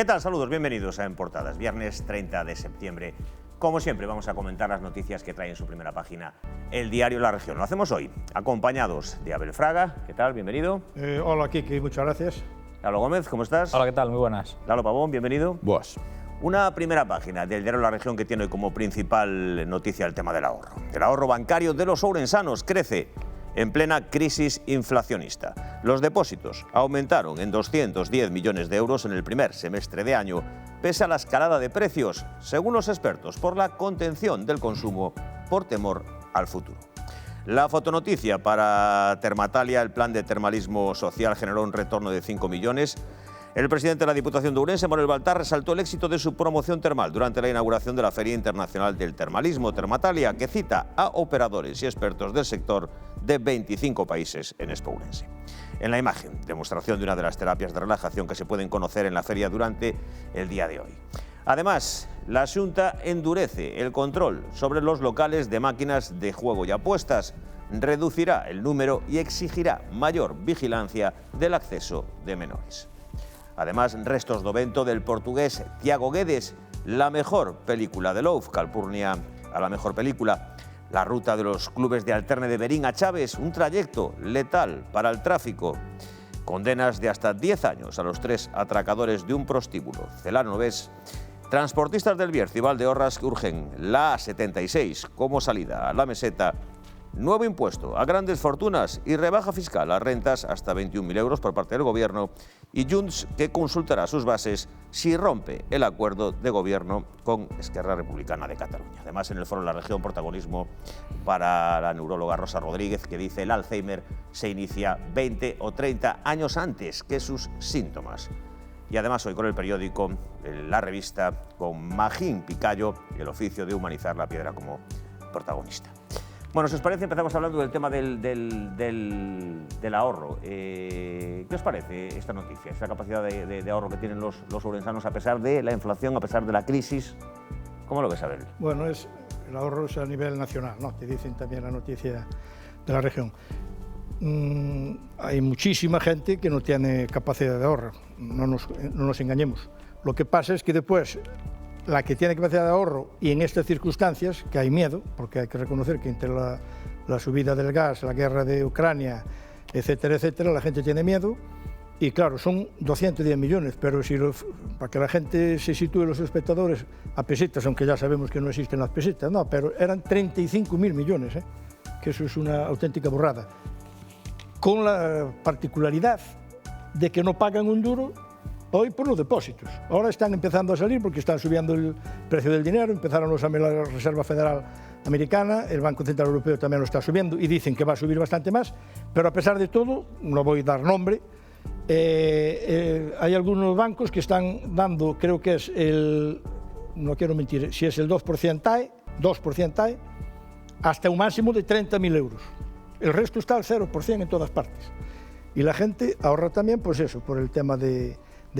¿Qué tal? Saludos, bienvenidos a En Portadas. Viernes 30 de septiembre. Como siempre, vamos a comentar las noticias que trae en su primera página el diario La Región. Lo hacemos hoy, acompañados de Abel Fraga. ¿Qué tal? Bienvenido. Hola, Kiki, muchas gracias. Lalo Gómez, ¿cómo estás? Hola, ¿qué tal? Muy buenas. Lalo Pavón, bienvenido. Buenas. Una primera página del diario La Región que tiene hoy como principal noticia el tema del ahorro. El ahorro bancario de los ourensanos crece en plena crisis inflacionista. Los depósitos aumentaron en 210 millones de euros en el primer semestre de año, pese a la escalada de precios, según los expertos, por la contención del consumo por temor al futuro. La fotonoticia para Termatalia, el plan de termalismo social generó un retorno de 5 millones. El presidente de la Diputación de Ourense, Manuel Baltar, resaltó el éxito de su promoción termal durante la inauguración de la Feria Internacional del Termalismo, Termatalia, que cita a operadores y expertos del sector de 25 países en Expo Ourense. En la imagen, demostración de una de las terapias de relajación que se pueden conocer en la feria durante el día de hoy. Además, la Xunta endurece el control sobre los locales de máquinas de juego y apuestas, reducirá el número y exigirá mayor vigilancia del acceso de menores. Además, restos do vento del portugués Tiago Guedes, la mejor película de Louf, Calpurnia a la mejor película. La ruta de los clubes de Alterne de Berín a Chaves, un trayecto letal para el tráfico. Condenas de hasta 10 años a los 3 atracadores de un prostíbulo, Celano Novés. Transportistas del Bierzo y Valdeorras que urgen la A76 como salida a la meseta. Nuevo impuesto a grandes fortunas y rebaja fiscal a rentas hasta 21.000 euros por parte del Gobierno, y Junts que consultará sus bases si rompe el acuerdo de gobierno con Esquerra Republicana de Cataluña. Además, en el Foro de la Región, protagonismo para la neuróloga Rosa Rodríguez, que dice el Alzheimer se inicia 20 o 30 años antes que sus síntomas. Y además hoy con el periódico La Revista, con Magín Picayo, el oficio de humanizar la piedra como protagonista. Bueno, si os parece, empezamos hablando del tema del ahorro. ¿Qué os parece esta noticia, esta capacidad de ahorro que tienen los ourensanos a pesar de la inflación, a pesar de la crisis? ¿Cómo lo ves, Abel? Bueno, el ahorro es a nivel nacional, ¿no? Te dicen también la noticia de la región. Hay muchísima gente que no tiene capacidad de ahorro, no nos engañemos. Lo que pasa es que después, la que tiene capacidad de ahorro, y en estas circunstancias, que hay miedo, porque hay que reconocer que entre la subida del gas, la guerra de Ucrania, etcétera, etcétera, la gente tiene miedo, y claro, son 210 millones, pero para que la gente se sitúe, los espectadores, a pesetas, aunque ya sabemos que no existen las pesetas, no, pero eran 35.000 millones, que eso es una auténtica burrada, con la particularidad de que no pagan un duro hoy por los depósitos. Ahora están empezando a salir porque están subiendo el precio del dinero, empezaron a subir la Reserva Federal Americana, el Banco Central Europeo también lo está subiendo y dicen que va a subir bastante más, pero a pesar de todo, no voy a dar nombre, hay algunos bancos que están dando, creo que es no quiero mentir, si es el 2%, hasta un máximo de 30.000 euros. El resto está al 0% en todas partes. Y la gente ahorra también, pues eso, por el tema del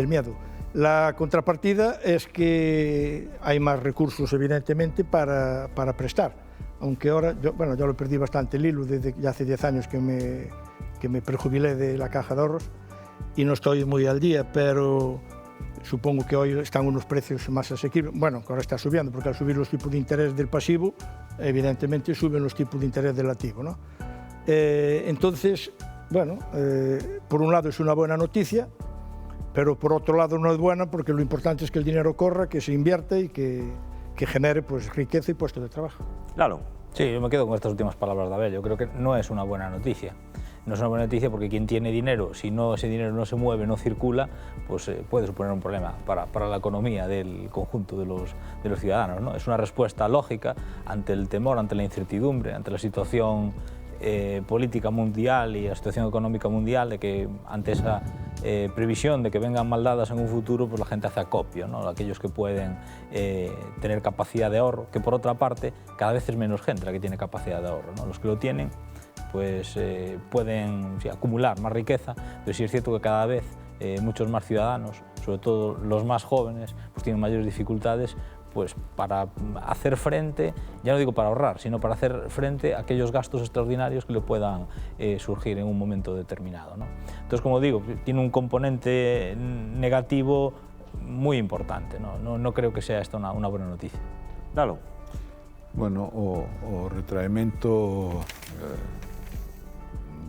miedo. La contrapartida es que hay más recursos, evidentemente, para prestar. Aunque ahora, yo lo perdí bastante el hilo desde ya hace 10 años que me prejubilé de la Caja de Ahorros y no estoy muy al día, pero supongo que hoy están unos precios más asequibles. Bueno, que ahora está subiendo, porque al subir los tipos de interés del pasivo, evidentemente suben los tipos de interés del activo, ¿no? Entonces, bueno, por un lado es una buena noticia, pero por otro lado no es buena porque lo importante es que el dinero corra, que se invierte y que genere pues, riqueza y puestos de trabajo. Claro. Sí, yo me quedo con estas últimas palabras de Abel. Yo creo que no es una buena noticia. No es una buena noticia porque quien tiene dinero, si ese dinero no se mueve, no circula, pues puede suponer un problema para la economía del conjunto de los ciudadanos, ¿no? Es una respuesta lógica ante el temor, ante la incertidumbre, ante la situación política mundial y la situación económica mundial, de que ante esa previsión de que vengan maldadas en un futuro, pues la gente hace acopio, ¿no? Aquellos que pueden tener capacidad de ahorro, que por otra parte cada vez es menos gente la que tiene capacidad de ahorro, ¿no? Los que lo tienen pues pueden acumular más riqueza, pero sí es cierto que cada vez muchos más ciudadanos, sobre todo los más jóvenes, pues tienen mayores dificultades pues para hacer frente, ya no digo para ahorrar, sino para hacer frente a aquellos gastos extraordinarios que le puedan surgir en un momento determinado, ¿no? Entonces, como digo, tiene un componente negativo moi importante. Non creo que sea esta unha buena noticia. Claro. Bueno, o retraemento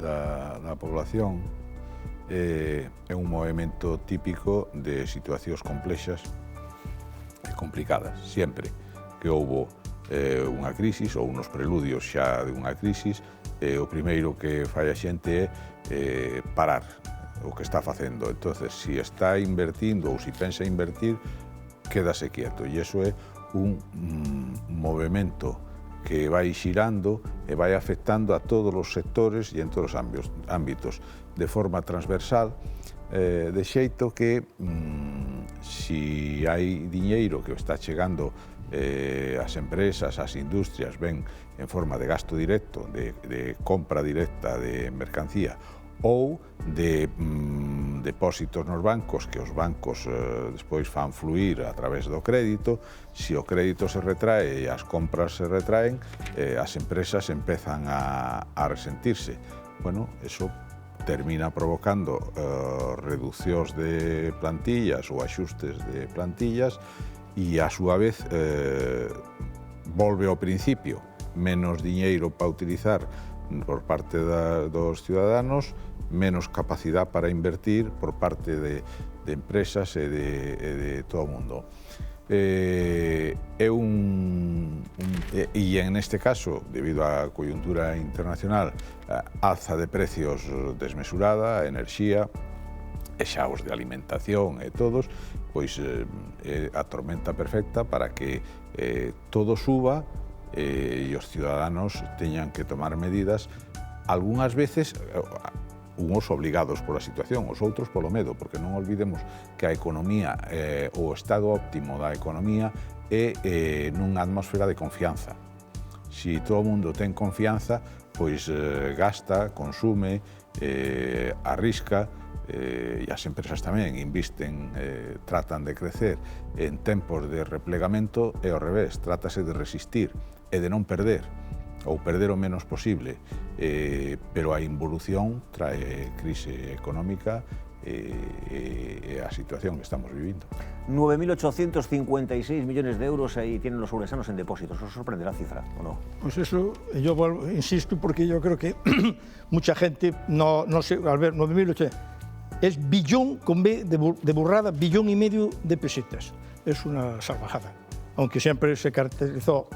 da población é un movimento típico de situacións complexas e complicadas. Sempre que houbo unha crisis ou unos preludios xa de unha crisis, o primeiro que fai a xente é parar o que está facendo. Entonces, si está invertindo ou si pensa invertir, quédase quieto. E iso é un movimento que vai xirando e vai afectando a todos os sectores e en todos os ámbitos de forma transversal, de xeito que si hai diñeiro que está chegando ás empresas, ás industrias, ben en forma de gasto directo, de compra directa de mercancía ou de depósitos nos bancos, que os bancos despois fan fluir a través do crédito. Se o crédito se retrae e as compras se retraen, as empresas empezan a resentirse. Bueno, eso termina provocando reducións de plantillas ou axustes de plantillas e, a súa vez, volve ao principio, menos diñeiro para utilizar por parte dos ciudadanos, menos capacidade para invertir por parte de empresas e de todo o mundo. E en este caso, debido á coyuntura internacional, alza de precios desmesurada, a enerxía, e xa os de alimentación e todos, pois a tormenta perfecta para que todo suba e os ciudadanos teñan que tomar medidas, algunhas veces uns obligados pola situación, os outros polo medo, porque non olvidemos que a economía, o estado óptimo da economía é nunha atmosfera de confianza. Si todo o mundo ten confianza, pois gasta, consume, arrisca, e as empresas tamén invisten, tratan de crecer. En tempos de replegamento é ao revés, trátase de resistir e de non perder, ou perder o menos posible, pero a involución trae crise económica e a situación que estamos vivindo. 9.856 millones de euros aí tienen los ourensanos en depósitos. ¿Os sorprende la cifra o no? Pues eso, yo insisto, porque yo creo que mucha gente no sé, al ver 9.800, es billón con B de burrada, billón y medio de pesetas. Es una salvajada, aunque siempre se caracterizó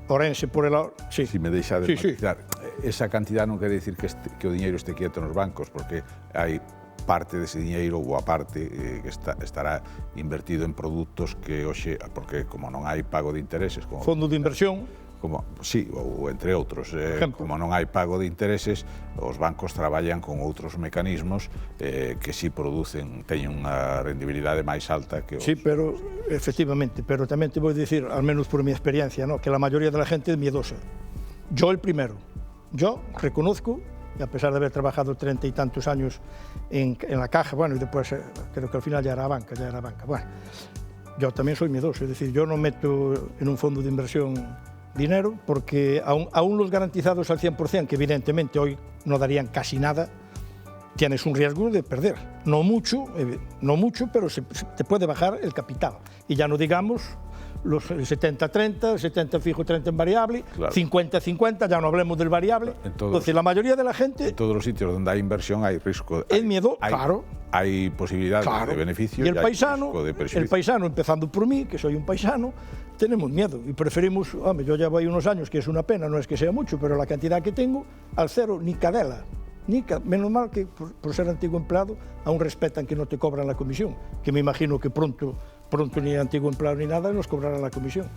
Ourense por el... Sí. Si me deixa de matizar, esa cantidad non quere dicir que o diñeiro este quieto nos bancos, porque hai parte dese diñeiro ou a parte que estará invertido en produtos que hoxe, porque como non hai pago de intereses... Fondo de inversión. Sí, ou entre outros, como non hai pago de intereses, os bancos traballan con outros mecanismos que si producen, teñen unha rendibilidade máis alta que os... Sí, pero efectivamente, pero tamén te voy a decir, al menos por mi experiencia, ¿no?, que la mayoría de la gente es miedosa. Yo el primero. Yo reconozco, y a pesar de haber trabajado 30 y tantos años en la caja, bueno, y después creo que al final ya era banca, bueno, yo también soy miedoso, es decir, yo no meto en un fondo de inversión dinero, porque aún los garantizados al 100%, que evidentemente hoy no darían casi nada, tienes un riesgo de perder. No mucho, pero te puede bajar el capital. Y ya no digamos los 70-30, 70 fijo, 30 en variable, 50-50, ya no hablemos del variable. Entonces, la mayoría de la gente... En todos los sitios donde hay inversión hay riesgo. El miedo, claro. Hay posibilidad de beneficio y el paisano, empezando por mí, que soy un paisano, tenemos miedo y preferimos, hombre, yo llevo ahí unos años, que es una pena, no es que sea mucho, pero la cantidad que tengo, al cero, ni cadela. Menos mal que por ser antiguo empleado aún respetan que no te cobran la comisión, que me imagino que pronto ni antiguo empleado ni nada nos cobrarán la comisión.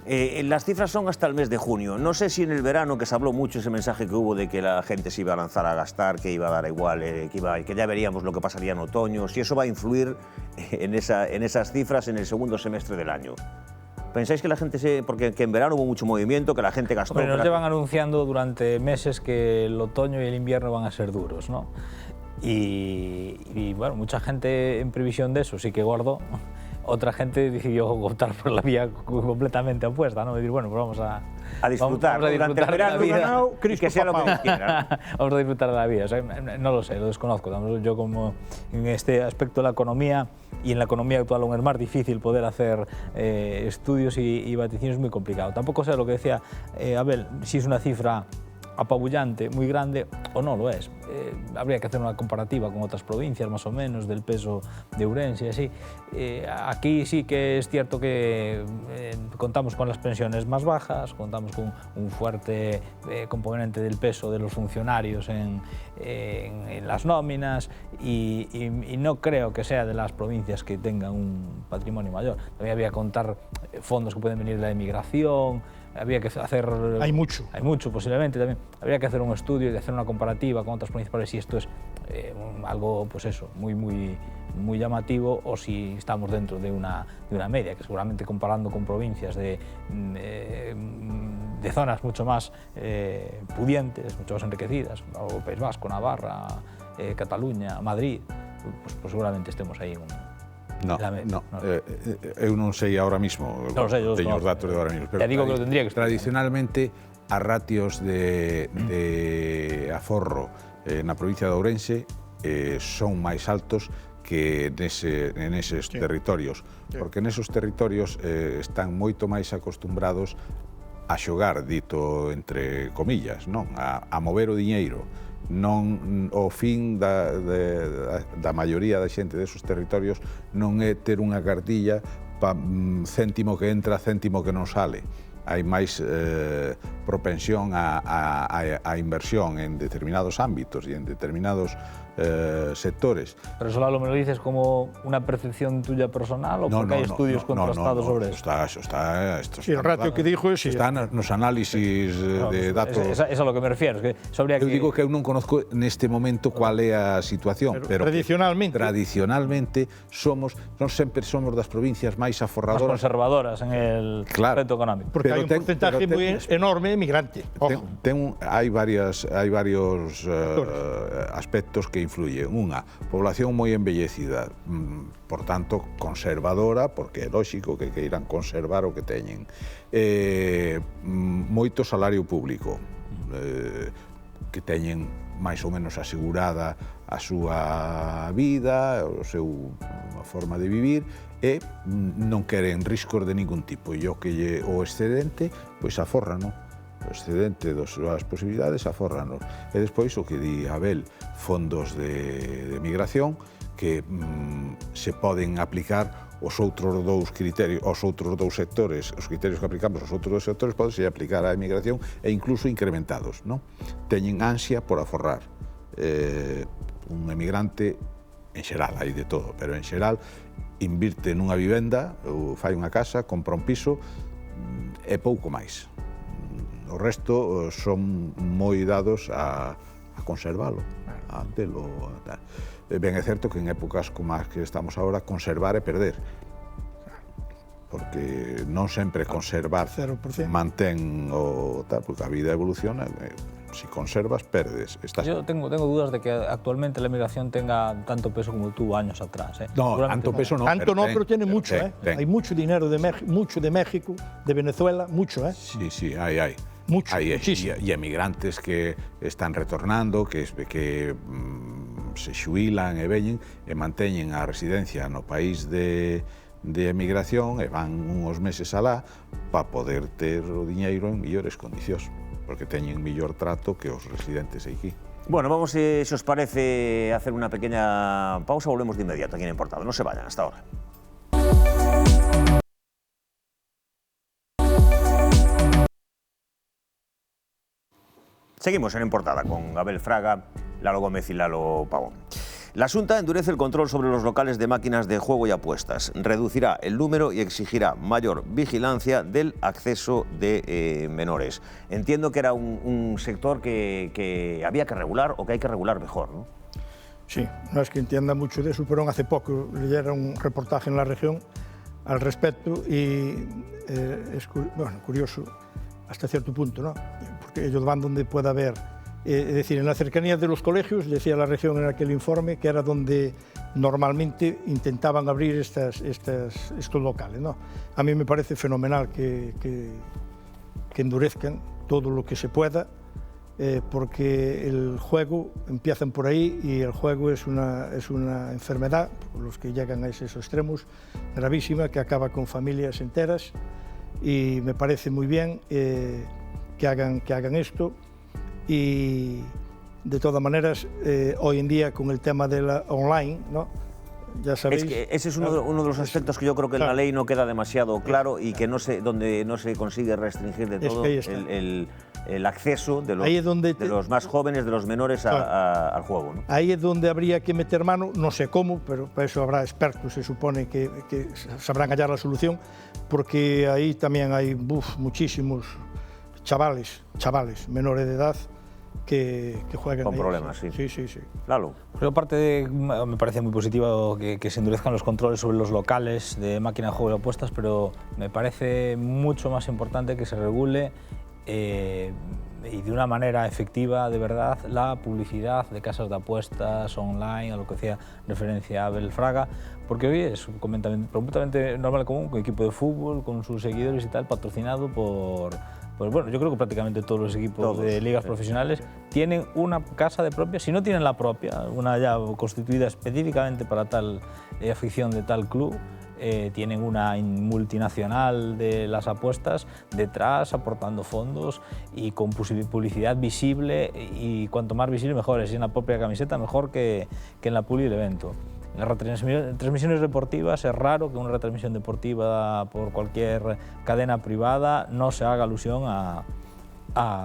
Las cifras son hasta el mes de junio. No sé si en el verano, que se habló mucho ese mensaje que hubo de que la gente se iba a lanzar a gastar, que iba a dar igual, que ya veríamos lo que pasaría en otoño, si eso va a influir en esas cifras en el segundo semestre del año. ¿Pensáis que la gente porque en verano hubo mucho movimiento, que la gente gastó? Hombre, nos llevan anunciando durante meses que el otoño y el invierno van a ser duros, ¿no? Y bueno, mucha gente en previsión de eso sí que guardó. Otra gente decidió optar por la vía completamente opuesta, ¿no? Decir, bueno, pues vamos a disfrutar durante el verano de la vida. y que sea lo que Dios quiera, ¿no? Vamos a disfrutar de la vida. O sea, no lo sé, lo desconozco. Yo como en este aspecto de la economía y en la economía actual aún es más difícil poder hacer estudios y vaticinios, es muy complicado. Tampoco sé lo que decía Abel, si es una cifra apabullante, muy grande, o no lo es. Habría que hacer una comparativa con otras provincias, más o menos, del peso de Ourense y así. Aquí sí que es cierto que contamos con las pensiones más bajas, contamos con un fuerte componente del peso de los funcionarios en las nóminas y no creo que sea de las provincias que tengan un patrimonio mayor. También había que contar fondos que pueden venir de la emigración, había que hacer... Hay mucho. Hay mucho, posiblemente también. Habría que hacer un estudio y hacer una comparativa con otras provincias para ver si esto es algo, pues eso, muy llamativo o si estamos dentro de una media, que seguramente comparando con provincias de zonas mucho más pudientes, mucho más enriquecidas, o País Vasco, Navarra, Cataluña, Madrid, pues seguramente estemos ahí eu non sei ahora mismo, teño os datos de ahora mismo, pero digo que lo tendría que estar. Tradicionalmente as ratios de aforro na provincia de Ourense son máis altos que neses territorios, porque nesos territorios están moito máis acostumbrados a xogar, dito entre comillas, non? A mover o diñeiro. Non o fin da maioría da xente desos territorios non é ter unha cartilla céntimo que entra, céntimo que non sale. Hai máis propensión á inversión en determinados ámbitos e en determinados sectores. Pero Solalo, ¿me lo dices como una percepción tuya personal o porque hay estudios contrastados sobre eso? Sí, el ratio que dijo es... Está nos análisis de datos... Es a lo que me refiero. Eu digo que eu non conozco neste momento cual é a situación, pero tradicionalmente non sempre somos das provincias máis aforradoras, más conservadoras en el aspecto económico. Porque hai un porcentaje moi enorme emigrante. Hai varios aspectos que influyen. Unha, población moi envellecida, por tanto, conservadora, porque é lógico que queiran conservar o que teñen. Moito salario público, que teñen máis ou menos asegurada a súa vida, a súa forma de vivir, e non queren riscos de ningún tipo. E o excedente, pois afórrano. O excedente das súas posibilidades afórranos. E despois o que di Abel, fondos de migración que se poden aplicar os outros dous criterios, os outros dous sectores, os criterios que aplicamos aos outros dous sectores podense aplicar á emigración e incluso incrementados, non? Teñen ansia por aforrar. Un emigrante, en xeral, hai de todo, pero en xeral invirte nunha vivenda, ou fai unha casa, compra un piso e pouco máis. O resto son moi dados a conservalo, a telo. Ben é certo que en épocas como as que estamos agora, conservar é perder. Porque non sempre conservar mantén o tal, porque a vida evoluciona. Si conservas, perdes. Yo tengo dudas de que actualmente la emigración tenga tanto peso como tuvo años atrás. No, tanto peso no. Tanto no, pero tiene mucho. Hay mucho dinero de México, de Venezuela, mucho. Sí, hay. Mucho, muchísimo. E emigrantes que están retornando, que se xubilan e veñen e manteñen a residencia no país de emigración e van uns meses alá para poder ter o diñeiro en mellores condicións, porque teñen mellor trato que os residentes aquí. Bueno, vamos, si os parece, a hacer una pequeña pausa. Volvemos de inmediato aquí en Importado. No se vayan, hasta ahora. Seguimos en Portada con Abel Fraga, Lalo Gómez y Lalo Pavón. La Xunta endurece el control sobre los locales de máquinas de juego y apuestas, reducirá el número y exigirá mayor vigilancia del acceso de menores. Entiendo que era un sector que había que regular o que hay que regular mejor, ¿no? Sí, no es que entienda mucho de eso, pero hace poco leyera un reportaje en La Región al respecto y es curioso hasta cierto punto, ¿no? Porque ellos van donde pueda haber Es decir, en la cercanía de los colegios, decía la región en aquel informe, que era donde normalmente intentaban abrir estos locales, ¿no? A mí me parece fenomenal que endurezcan todo lo que se pueda, porque el juego, empiezan por ahí, y el juego es una enfermedad, por los que llegan a esos extremos, gravísima, que acaba con familias enteras, y me parece muy bien que hagan esto. Y de todas maneras, hoy en día con el tema de la online, ¿no? Ya sabéis, es que ese es uno de los aspectos que yo creo que en la ley no queda demasiado claro y que donde no se consigue restringir de todo el acceso de los más jóvenes, de los menores al juego, ¿no? Ahí es donde habría que meter mano, no sé cómo, pero para eso habrá expertos, se supone que sabrán hallar la solución, porque ahí también hay muchísimos chavales menores de edad que juegan con ahí. problemas, sí. Sí. Claro. Pero aparte me parece muy positivo que se endurezcan los controles sobre los locales de máquinas de juego y apuestas, pero me parece mucho más importante que se regule y de una manera efectiva, de verdad, la publicidad de casas de apuestas online, a lo que hacía referencia a Abel Fraga, porque hoy es completamente normal, común, con un equipo de fútbol, con sus seguidores y tal, patrocinado por... Pues bueno, yo creo que prácticamente todos los equipos de ligas profesionales tienen una casa de propia, si no tienen la propia, una ya constituida específicamente para tal afición de tal club, tienen una multinacional de las apuestas detrás aportando fondos y con publicidad visible, y cuanto más visible mejor, es en la propia camiseta mejor que en la publi del evento. En las retransmisiones deportivas es raro que una retransmisión deportiva por cualquier cadena privada no se haga alusión a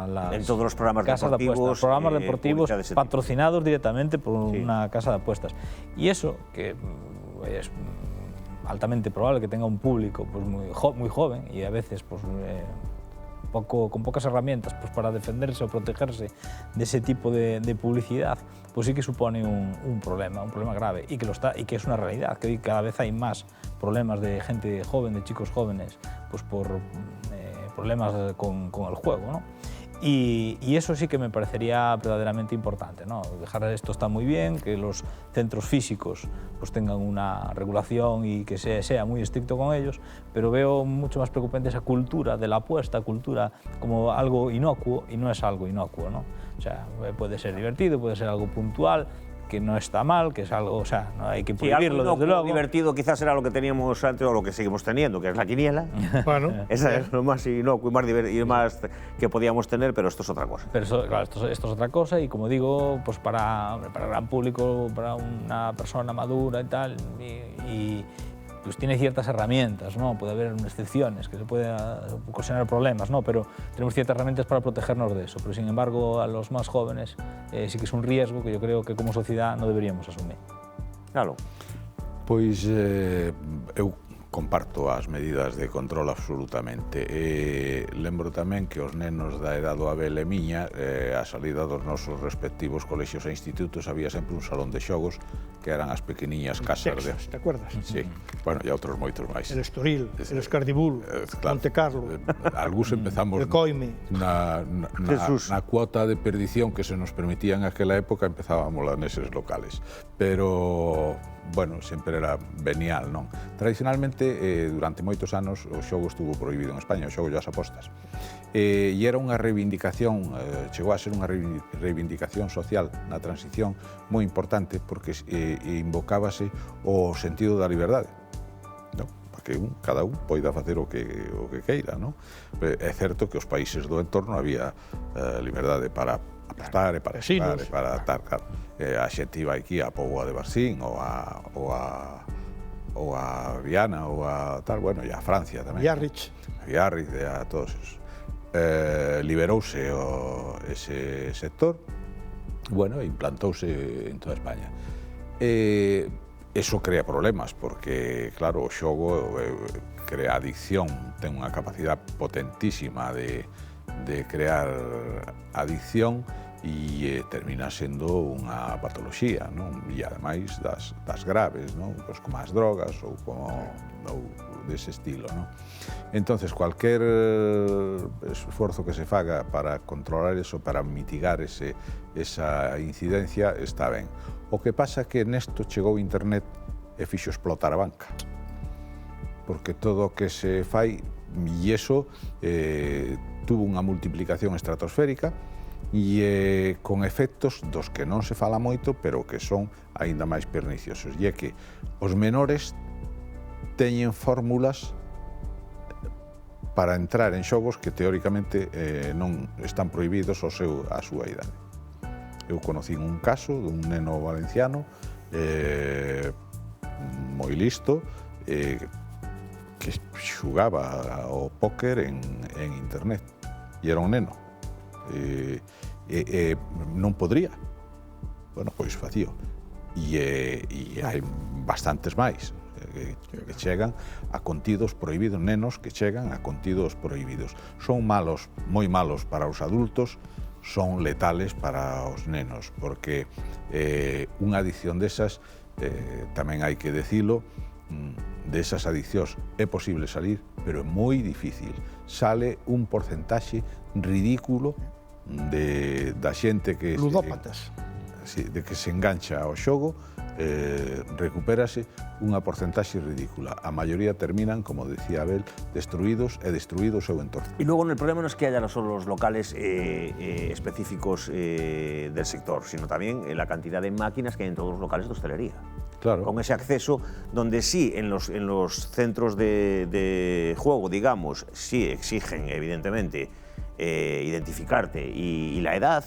las en todos los programas casas deportivos, de apuestas, programas deportivos patrocinados directamente por una casa de apuestas. Y eso, que es altamente probable que tenga un público pues, muy joven y a veces pues, con pocas herramientas pues, para defenderse o protegerse de ese tipo de publicidad, pues sí que supone un problema grave, y que es una realidad, que hoy cada vez hay más problemas de gente joven, de chicos jóvenes, pues por problemas con el juego, ¿no? Y eso sí que me parecería verdaderamente importante, ¿no? Dejar esto está muy bien, que los centros físicos pues tengan una regulación y que sea muy estricto con ellos, pero veo mucho más preocupante esa cultura de la apuesta, cultura como algo inocuo, y no es algo inocuo, ¿no? O sea, puede ser divertido, puede ser algo puntual, que no está mal, que es algo, o sea, no hay que prohibirlo, algo desde luego. Divertido quizás era lo que teníamos antes o lo que seguimos teniendo, que es la quiniela. Bueno, esa es lo más inocuo y más divertido y más que podíamos tener, pero esto es otra cosa. Pero claro, esto es otra cosa, y como digo, pues para el gran público, para una persona madura y tal, y pues tiene ciertas herramientas, ¿no? Puede haber excepciones, que se pueden ocasionar problemas, ¿no? Pero tenemos ciertas herramientas para protegernos de eso. Pero sin embargo, a los más jóvenes sí que es un riesgo que yo creo que como sociedad no deberíamos asumir. Claro. Pois eu comparto as medidas de control absolutamente. Lembro tamén que os nenos da edad do Abel e miña, a salida dos nosos respectivos colexios e institutos, había sempre un salón de xogos que eran as pequeniñas casas Texas, ¿te acuerdas? Sí, bueno, e outros moitos máis. El Estoril, el Escardibul, claro, Monte Carlo. Algúns empezamos el Coime. na cuota de perdición que se nos permitía en aquela época, empezábamos neses locales. Pero, bueno, sempre era venial, non? Tradicionalmente, durante moitos anos, o xogo estuvo prohibido en España, o xogo e as apostas. E era unha reivindicación, chegou a ser unha reivindicación social na transición moi importante, porque invocábase o sentido da liberdade, non? Para que cada un poida facer o que queira, non? É certo que os países do entorno había liberdade para apostar e para xogar e para tal, claro. A xente iba aquí a Póvoa de Varzín ou a Viana ou a tal, bueno, e a Francia tamén. Biarritz. A Biarritz, a todos esos. Liberouse ese sector, bueno, e implantouse en toda España. Eso crea problemas, porque, claro, o xogo crea adicción, ten unha capacidade potentísima de crear adicción, e termina sendo unha patoloxía, non? E ademais das graves, non? Pois como as drogas ou como dese estilo, ¿no? Entonces, cualquier esforzo que se faga para controlar eso, para mitigar esa incidencia, está ben. O que pasa que nesto chegou internet e fixo explotar a banca. Porque todo o que se fai, e iso tuvo unha multiplicación estratosférica e con efectos dos que non se fala moito, pero que son aínda máis perniciosos. E é que os menores teñen fórmulas para entrar en xogos que teóricamente non están prohibidos á súa idade. Eu conocí un caso dun neno valenciano moi listo que xugaba ao póker en internet e era un neno non podría. Bueno, pois facío. E hai bastantes máis que chegan a contidos prohibidos, nenos que chegan a contidos prohibidos. Son malos, moi malos para os adultos, son letales para os nenos, porque unha adicción desas, tamén hai que decilo, desas adiccións é posible salir, pero é moi difícil. Sale un porcentaxe ridículo da xente que ludópatas. De que se engancha ao xogo, recupérase unha porcentaxe ridícula. A maioría terminan, como decía Abel, destruídos e destruído o seu entorno. Y luego el problema no es que haya solo los locales específicos del sector, sino también la cantidad de máquinas que hay en todos los locales de hostelería. Claro. Con ese acceso, donde sí, en los centros de juego, digamos, sí exigen, evidentemente, identificarte y la edad,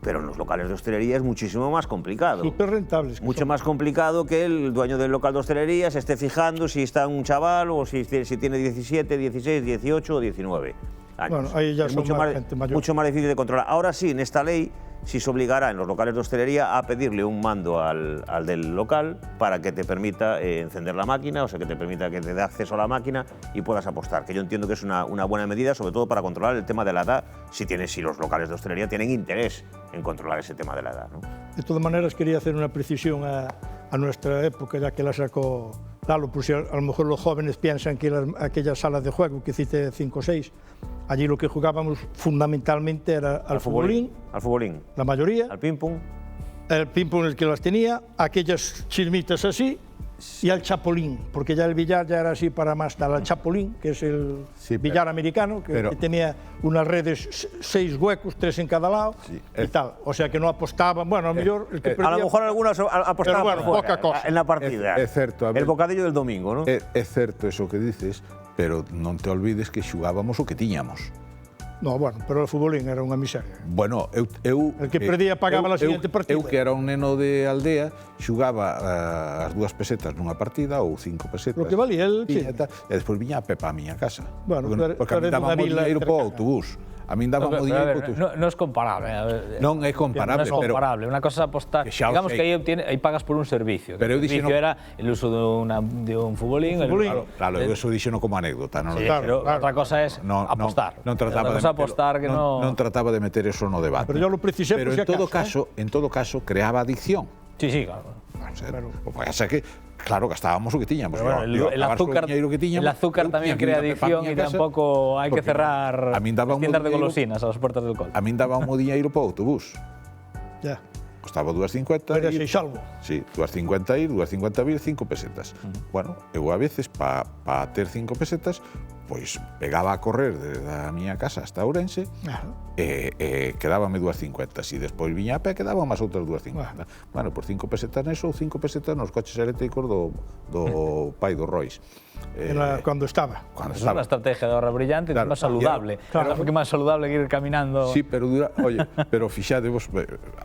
pero en los locales de hostelería es muchísimo más complicado. Súper rentables. Mucho más complicado que el dueño del local de hostelería se esté fijando si está un chaval o si tiene 17, 16, 18 o 19 años. Bueno, ahí ya es son mucho más gente mayor. mucho más difícil de controlar. Ahora sí, en esta ley, sí se obligará en los locales de hostelería a pedirle un mando al del local para que te permita encender la máquina, o sea, que te permita que te dé acceso a la máquina y puedas apostar, que yo entiendo que es una buena medida, sobre todo para controlar el tema de la edad, si los locales de hostelería tienen interés en controlar ese tema de la edad, ¿no? De todas maneras, quería hacer una precisión a nuestra época, ya que la sacó Lalo, por si a lo mejor los jóvenes piensan que aquellas salas de juego que cité 5 o 6, allí lo que jugábamos fundamentalmente era al futbolín, la mayoría, al ping-pong. El ping-pong el que las tenía, aquellas chismitas así, y al chapolín, porque ya el billar ya era así para más tal, al chapolín, que es el billar americano, que tenía unas redes, 6 huecos, 3 en cada lado, y tal. O sea que no apostaban, bueno, a lo mejor el que perdía... A lo mejor algunos apostaban bueno, poca cosa en la partida. É certo, el bocadillo del domingo, ¿no? É certo eso que dices, pero non te olvides que xugábamos o que tiñamos. No, bueno, pero o futbolín era unha miseria. Bueno, eu el que perdía pagaba a seguinte partida. Eu que era un neno de aldea, xugaba as 2 pesetas nunha partida ou 5 pesetas. Lo que valía el e despois viña a Pepa a miña casa. Bueno, porque a mí daba dinheiro para o autobús. A min daba o dinheiro para o autobús. No es comparable. Non é comparable, pero... No es comparable. Unha cosa é apostar... Digamos que aí pagas por un servicio. Pero eu dixo era el uso de un futbolín. Claro, eso dixeno como anécdota. Sí, pero outra cosa é apostar. Non trataba de meter eso no debate. Pero yo lo precisé por si acaso. Pero en todo caso, creaba adicción. Sí, claro. O sea que, claro, gastábamos o que tiñamos. Bueno, el azúcar tamén crea adicción e tampouco hai que cerrar as tiendas de golosinas a las puertas del cole. A min daba un dinheiro para o autobús. Ya. Costaba 2,50. Era así salvo. Sí, 2,50 ir, 2,50 vir, 5 pesetas. Bueno, eu a veces, para ter 5 pesetas, pois pegaba a correr da miña casa hasta Ourense e quedábame 2,50. E despois viña a pé, quedaba máis outras 2,50. Bueno, por 5 pesetas neso, 5 pesetas nos coches eléctricos do pai do Rois. Cuando estaba. Es una estrategia de ahorro brillante, claro, más saludable. Claro, porque más saludable que ir caminando. Sí, pero pero fixadevos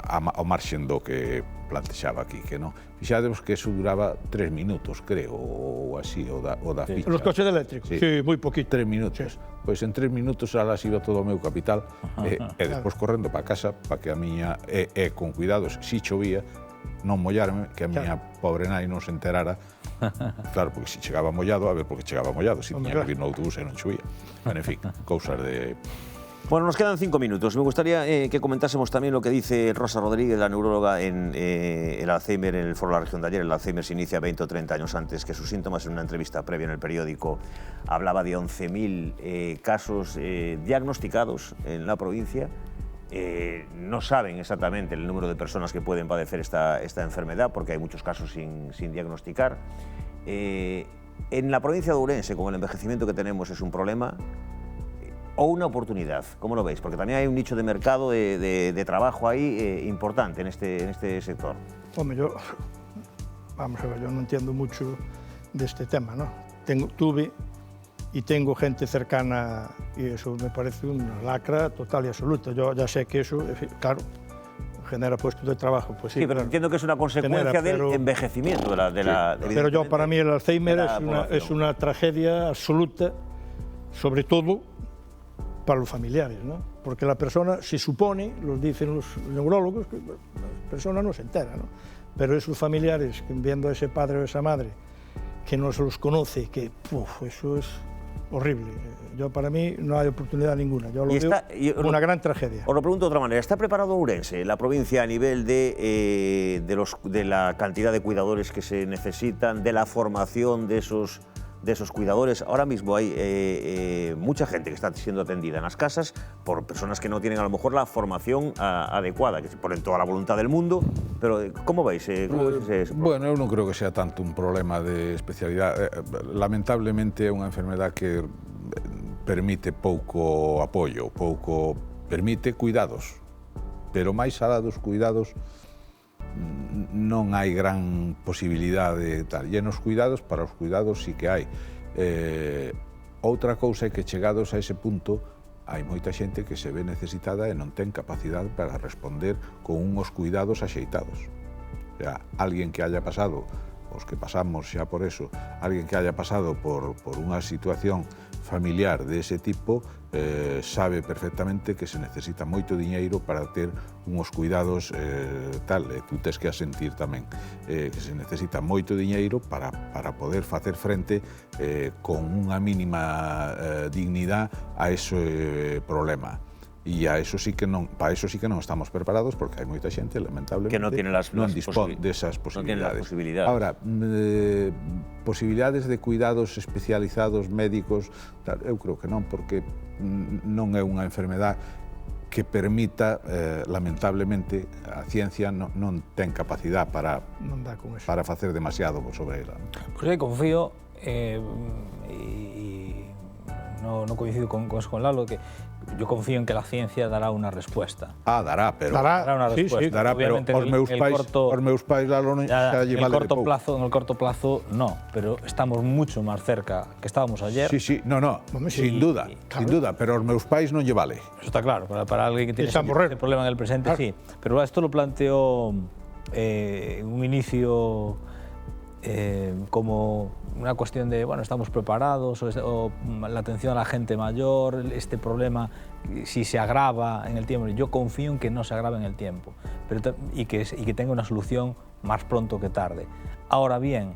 ao marxen do que plantexaba aquí, que non. Fixadevos que eso duraba 3 minutos, creo, ou así, o da ficha. Los coches eléctricos, sí, moi poquito. 3 minutos. Pois en 3 minutos alas iba todo o meu capital e despois correndo para casa para que a miña, con cuidados, si chovía, non mollarme, que a miña pobre nai non se enterara. Claro, porque se chegaba mollado, a ver porque chegaba mollado, se tiña que vir no autobús e non chovía. En fin, cousas de... Bueno, nos quedan 5 minutos. Me gustaría que comentásemos también lo que dice Rosa Rodríguez, la neuróloga en el Alzheimer, en el foro de la región de ayer. El Alzheimer se inicia 20 o 30 años antes que sus síntomas. En una entrevista previa en el periódico hablaba de 11.000 casos diagnosticados en la provincia. No saben exactamente el número de personas que pueden padecer esta enfermedad porque hay muchos casos sin diagnosticar. En la provincia de Ourense, con el envejecimiento que tenemos, es un problema o una oportunidad. ¿Cómo lo veis? Porque también hay un nicho de mercado de trabajo ahí importante en este sector. Hombre, vamos a ver, yo no entiendo mucho de este tema, ¿no? Tuve y tengo gente cercana y eso me parece una lacra total y absoluta. Yo ya sé que eso, claro, genera puestos de trabajo, pues sí. Sí, pero entiendo que es una consecuencia del envejecimiento pero yo, para mí, el Alzheimer es una tragedia absoluta, sobre todo para los familiares, ¿no? Porque la persona se supone, lo dicen los neurólogos, que la persona no se entera, ¿no? Pero esos familiares, viendo a ese padre o esa madre, que no se los conoce, que eso es horrible. Yo, para mí, no hay oportunidad ninguna. Yo lo veo una gran tragedia. Os lo pregunto de otra manera. ¿Está preparado Ourense, la provincia, a nivel de la cantidad de cuidadores que se necesitan, de la formación de esos cuidadores? Ahora mismo hay mucha gente que está siendo atendida en las casas por personas que no tienen a lo mejor la formación adecuada, que se ponen toda la voluntad del mundo, pero ¿cómo veis? Bueno, eu non creo que sea tanto un problema de especialidade. Lamentablemente é unha enfermedad que permite pouco apoio, permite cuidados, pero máis alá dos cuidados non hai gran posibilidade de tal. E nos cuidados, para os cuidados sí que hai. Outra cousa é que chegados a ese punto hai moita xente que se ve necesitada e non ten capacidade para responder con unhos cuidados axeitados. O sea, alguén que haya pasado, os que pasamos xa por eso, alguén que haya pasado por unha situación familiar de ese tipo sabe perfectamente que se necesita moito diñeiro para ter unhos cuidados tal, e tú tes que a sentir tamén, que se necesita moito diñeiro para poder facer frente con unha mínima dignidade a ese problema. E a eso sí que non, para eso sí que non estamos preparados, porque hai moita xente, lamentablemente, que non dispón desas posibilidades. Ahora, posibilidades de cuidados especializados, médicos, tal, eu creo que non, porque non é unha enfermedade que permita, lamentablemente, a ciencia non ten capacidade para facer demasiado sobre ela. Pues eu confío, no coincido con Lalo, que yo confío en que la ciencia dará una respuesta. Dará, pero... Dará una respuesta. Sí, dará, pero os meus pais, Lalo, xa lle vale de pouco. En el corto plazo, no, pero estamos mucho máis cerca que estábamos ayer. Sí, no, sin duda, pero os meus pais non lle vale. Eso está claro, para alguien que tiene ese problema en el presente, sí. Pero esto lo planteó en un inicio como una cuestión de, bueno, estamos preparados, o la atención a la gente mayor, este problema, si se agrava en el tiempo. Yo confío en que no se agrave en el tiempo, y que tenga una solución más pronto que tarde. Ahora bien,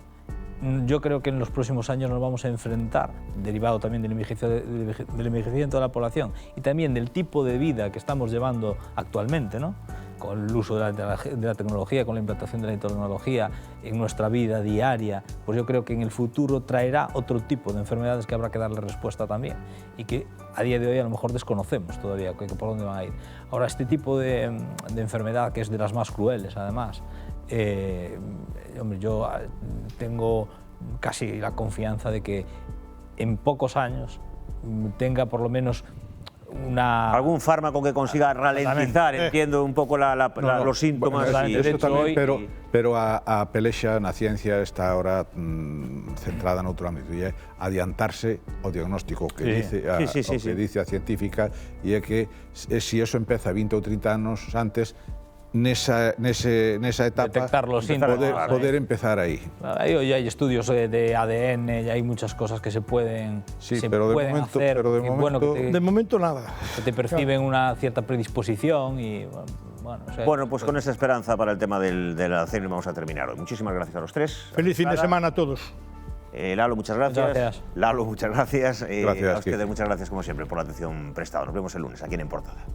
yo creo que en los próximos años nos vamos a enfrentar, derivado también del envejecimiento de la población y también del tipo de vida que estamos llevando actualmente, ¿no? Con el uso de la tecnología, con la implantación de la tecnología en nuestra vida diaria, pues yo creo que en el futuro traerá otro tipo de enfermedades que habrá que darle respuesta también y que a día de hoy a lo mejor desconocemos todavía por dónde van a ir. Ahora, este tipo de enfermedad, que es de las más crueles además, hombre, yo tengo casi la confianza de que en pocos años tenga por lo menos algún fármaco que consiga ralentizar, entiendo un pouco los síntomas. Eso tamén, pero a pelexa na ciencia está ahora centrada noutro ámbito, e é adiantarse ao diagnóstico que dice a científica, e é que se eso empeza 20 ou 30 anos antes, nesa etapa, poder empezar ahí. Ya hay estudios de ADN, ya hay muchas cosas que se pueden hacer. De momento nada. Que te perciben una cierta predisposición y bueno, pues con esa esperanza para el tema del Alzheimer vamos a terminar hoy. Muchísimas gracias a los tres. Feliz fin de semana a todos. Lalo, muchas gracias. Muchas gracias. Lalo, muchas gracias. Gracias, a ustedes, muchas gracias como siempre por la atención prestada. Nos vemos el lunes aquí en Portada.